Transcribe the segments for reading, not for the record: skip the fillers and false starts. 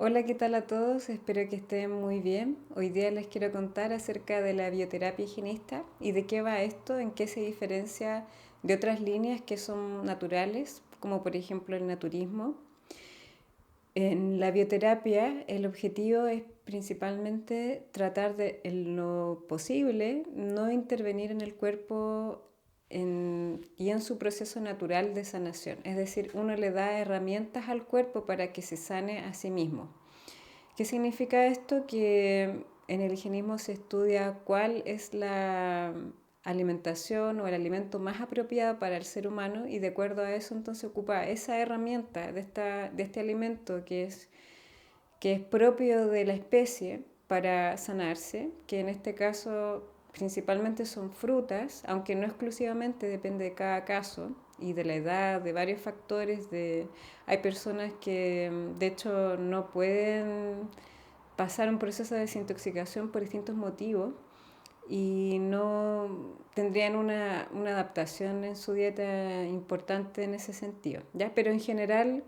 Hola, ¿qué tal a todos? Espero que estén muy bien. Hoy día les quiero contar acerca de la bioterapia higienista y de qué va esto, en qué se diferencia de otras líneas que son naturales, como por ejemplo el naturismo. En la bioterapia el objetivo es principalmente tratar de, en lo posible, no intervenir en el cuerpo y en su proceso natural de sanación. Es decir, uno le da herramientas al cuerpo para que se sane a sí mismo. ¿Qué significa esto? Que en el higienismo se estudia cuál es la alimentación o el alimento más apropiado para el ser humano y de acuerdo a eso entonces ocupa esa herramienta de este alimento que es propio de la especie para sanarse, que en este caso principalmente son frutas, aunque no exclusivamente, depende de cada caso y de la edad, de varios factores. Hay personas que de hecho no pueden pasar un proceso de desintoxicación por distintos motivos y no tendrían una adaptación en su dieta importante en ese sentido, ¿ya? Pero en general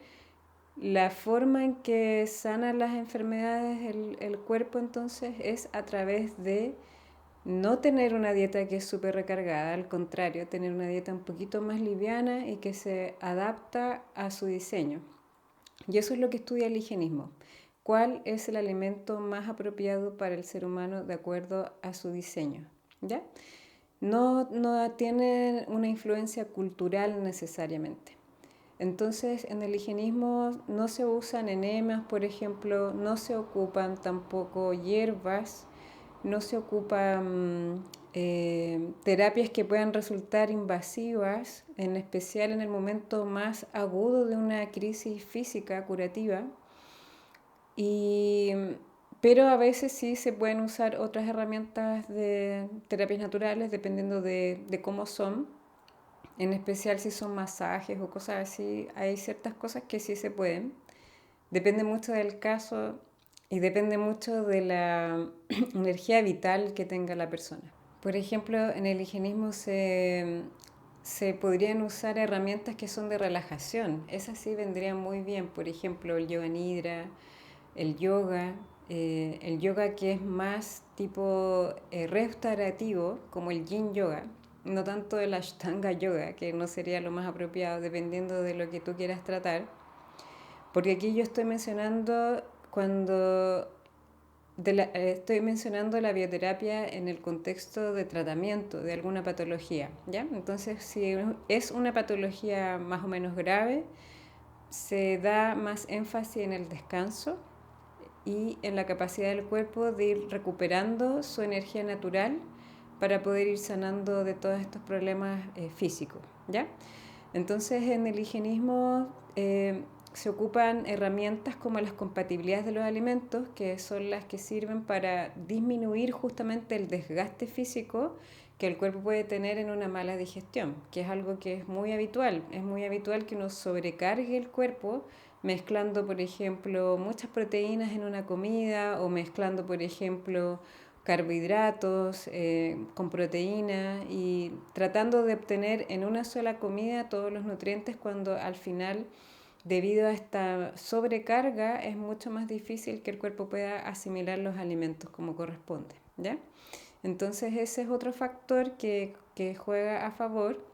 la forma en que sanan las enfermedades el cuerpo entonces es a través de no tener una dieta que es súper recargada, al contrario, tener una dieta un poquito más liviana y que se adapta a su diseño. Y eso es lo que estudia el higienismo. ¿Cuál es el alimento más apropiado para el ser humano de acuerdo a su diseño? ¿Ya? No tiene una influencia cultural necesariamente. Entonces, en el higienismo no se usan enemas, por ejemplo, no se ocupan tampoco hierbas, no se ocupan terapias que puedan resultar invasivas, en especial en el momento más agudo de una crisis física curativa. Y, pero a veces sí se pueden usar otras herramientas de terapias naturales dependiendo de cómo son, en especial si son masajes o cosas así. Hay ciertas cosas que sí se pueden. Depende mucho del caso y depende mucho de la energía vital que tenga la persona. Por ejemplo, en el higienismo se podrían usar herramientas que son de relajación. Esas sí vendrían muy bien. Por ejemplo, el yoga nidra, el yoga, el yoga que es más tipo restaurativo, como el yin yoga, no tanto el ashtanga yoga, que no sería lo más apropiado dependiendo de lo que tú quieras tratar, porque aquí yo estoy mencionando estoy mencionando la bioterapia en el contexto de tratamiento de alguna patología, ¿ya? Entonces, si es una patología más o menos grave, se da más énfasis en el descanso y en la capacidad del cuerpo de ir recuperando su energía natural para poder ir sanando de todos estos problemas físicos, ¿ya? Entonces en el higienismo se ocupan herramientas como las compatibilidades de los alimentos, que son las que sirven para disminuir justamente el desgaste físico que el cuerpo puede tener en una mala digestión, que es algo que es muy habitual. Es muy habitual que uno sobrecargue el cuerpo mezclando, por ejemplo, muchas proteínas en una comida o mezclando, por ejemplo, carbohidratos con proteína y tratando de obtener en una sola comida todos los nutrientes cuando al final, debido a esta sobrecarga, es mucho más difícil que el cuerpo pueda asimilar los alimentos como corresponde, ¿ya? Entonces ese es otro factor que juega a favor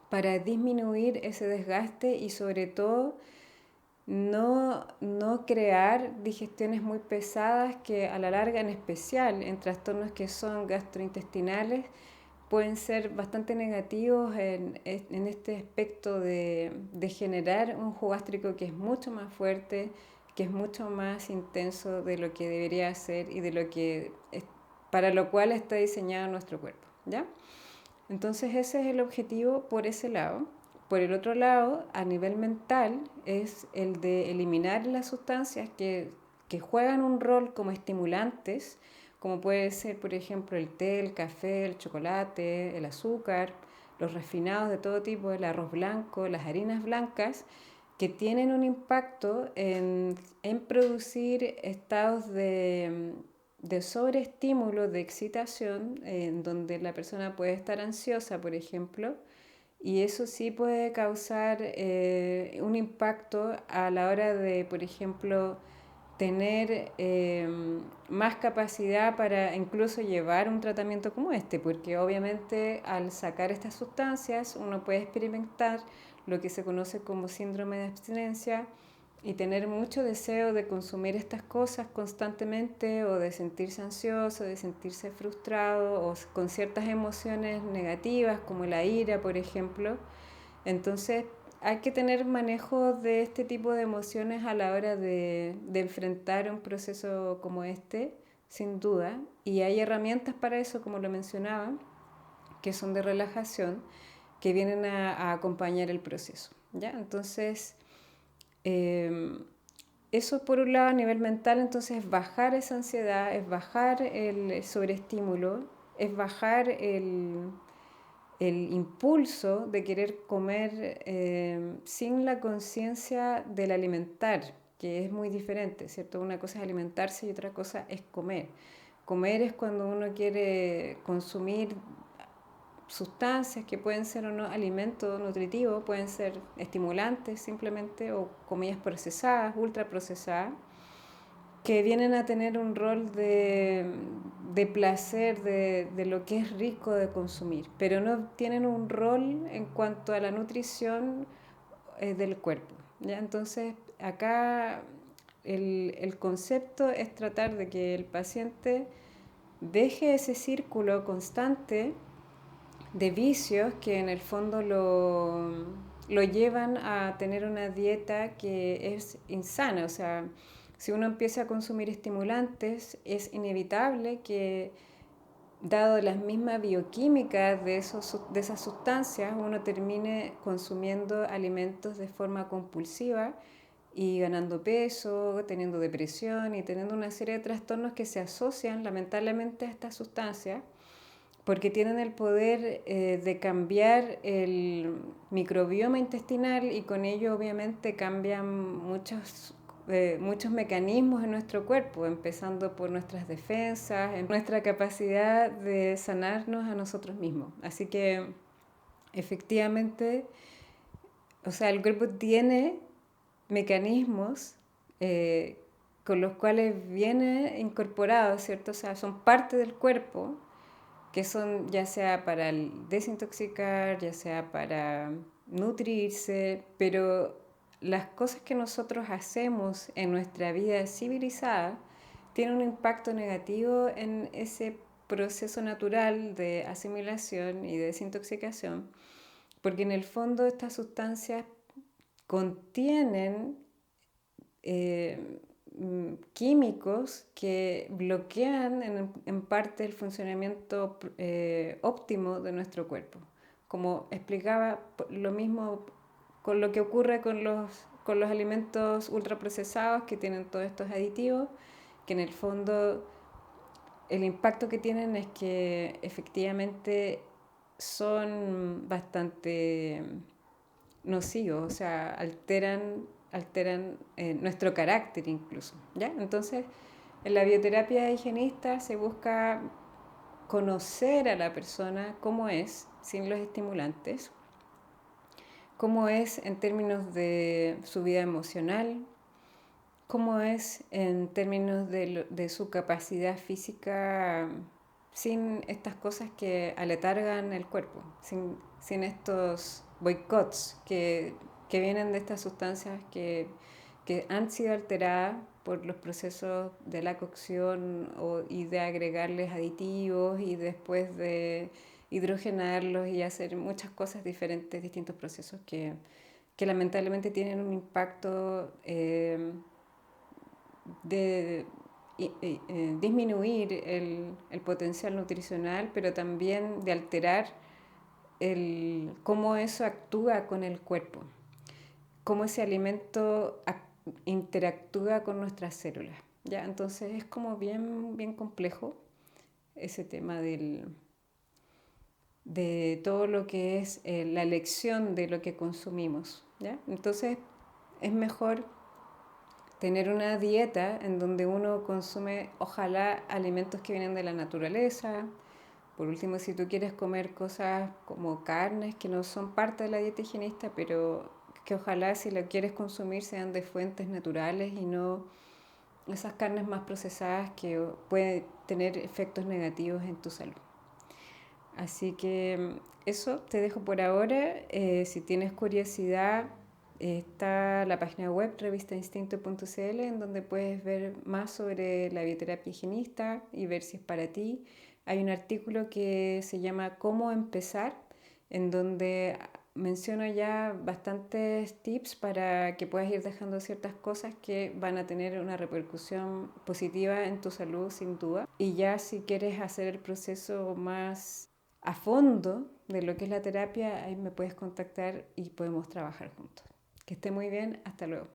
para disminuir ese desgaste y sobre todo no crear digestiones muy pesadas que a la larga, en especial en trastornos que son gastrointestinales, pueden ser bastante negativos en este aspecto de generar un jugo gástrico que es mucho más fuerte, que es mucho más intenso de lo que debería ser y de lo que para lo cual está diseñado nuestro cuerpo, ¿ya? Entonces ese es el objetivo por ese lado. Por el otro lado, a nivel mental, es el de eliminar las sustancias que juegan un rol como estimulantes, como puede ser, por ejemplo, el té, el café, el chocolate, el azúcar, los refinados de todo tipo, el arroz blanco, las harinas blancas, que tienen un impacto en producir estados de sobreestímulo, de excitación, en donde la persona puede estar ansiosa, por ejemplo, y eso sí puede causar un impacto a la hora de, por ejemplo, tener más capacidad para incluso llevar un tratamiento como este, porque obviamente al sacar estas sustancias uno puede experimentar lo que se conoce como síndrome de abstinencia y tener mucho deseo de consumir estas cosas constantemente o de sentirse ansioso, de sentirse frustrado o con ciertas emociones negativas como la ira, por ejemplo. Entonces hay que tener manejo de este tipo de emociones a la hora de enfrentar un proceso como este, sin duda. Y hay herramientas para eso, como lo mencionaba, que son de relajación, que vienen a acompañar el proceso. ¿Ya? Entonces, eso por un lado a nivel mental, entonces es bajar esa ansiedad, es bajar el sobreestímulo, es bajar el impulso de querer comer sin la conciencia del alimentar, que es muy diferente, ¿cierto? Una cosa es alimentarse y otra cosa es comer. Comer es cuando uno quiere consumir sustancias que pueden ser o no alimento nutritivo, pueden ser estimulantes simplemente o comidas procesadas, ultraprocesadas, que vienen a tener un rol de placer, de lo que es rico de consumir, pero no tienen un rol en cuanto a la nutrición del cuerpo. ¿Ya? Entonces, acá el concepto es tratar de que el paciente deje ese círculo constante de vicios que en el fondo lo llevan a tener una dieta que es insana. O sea, si uno empieza a consumir estimulantes, es inevitable que, dado las mismas bioquímicas de esas sustancias, uno termine consumiendo alimentos de forma compulsiva y ganando peso, teniendo depresión y teniendo una serie de trastornos que se asocian lamentablemente a estas sustancias porque tienen el poder de cambiar el microbioma intestinal y con ello obviamente cambian muchos mecanismos en nuestro cuerpo, empezando por nuestras defensas, en nuestra capacidad de sanarnos a nosotros mismos. Así que efectivamente, o sea, el cuerpo tiene mecanismos eh, con los cuales viene incorporado, ¿cierto? O sea, son parte del cuerpo que son ya sea para desintoxicar, ya sea para nutrirse, pero las cosas que nosotros hacemos en nuestra vida civilizada tienen un impacto negativo en ese proceso natural de asimilación y de desintoxicación, porque en el fondo estas sustancias contienen eh, químicos que bloquean en parte el funcionamiento óptimo de nuestro cuerpo. Como explicaba, lo mismo con lo que ocurre con los alimentos ultraprocesados que tienen todos estos aditivos, que en el fondo el impacto que tienen es que efectivamente son bastante nocivos, o sea, alteran nuestro carácter incluso, ¿ya? Entonces, en la bioterapia higienista se busca conocer a la persona cómo es, sin los estimulantes, cómo es en términos de su vida emocional, cómo es en términos de su capacidad física sin estas cosas que aletargan el cuerpo, sin estos boicots que vienen de estas sustancias que han sido alteradas por los procesos de la cocción y de agregarles aditivos y después de hidrogenarlos y hacer muchas cosas diferentes, distintos procesos que lamentablemente tienen un impacto de disminuir el potencial nutricional, pero también de alterar cómo eso actúa con el cuerpo, cómo ese alimento interactúa con nuestras células. ¿Ya? Entonces es como bien complejo ese tema de todo lo que es la elección de lo que consumimos. ¿Ya? Entonces es mejor tener una dieta en donde uno consume, ojalá, alimentos que vienen de la naturaleza. Por último, si tú quieres comer cosas como carnes que no son parte de la dieta higienista, pero que ojalá si lo quieres consumir sean de fuentes naturales y no esas carnes más procesadas que pueden tener efectos negativos en tu salud. Así que eso te dejo por ahora. Si tienes curiosidad, está la página web revistainstinto.cl en donde puedes ver más sobre la bioterapia higienista y ver si es para ti. Hay un artículo que se llama Cómo empezar, en donde menciono ya bastantes tips para que puedas ir dejando ciertas cosas que van a tener una repercusión positiva en tu salud sin duda. Y ya si quieres hacer el proceso más a fondo de lo que es la terapia, ahí me puedes contactar y podemos trabajar juntos. Que esté muy bien, hasta luego.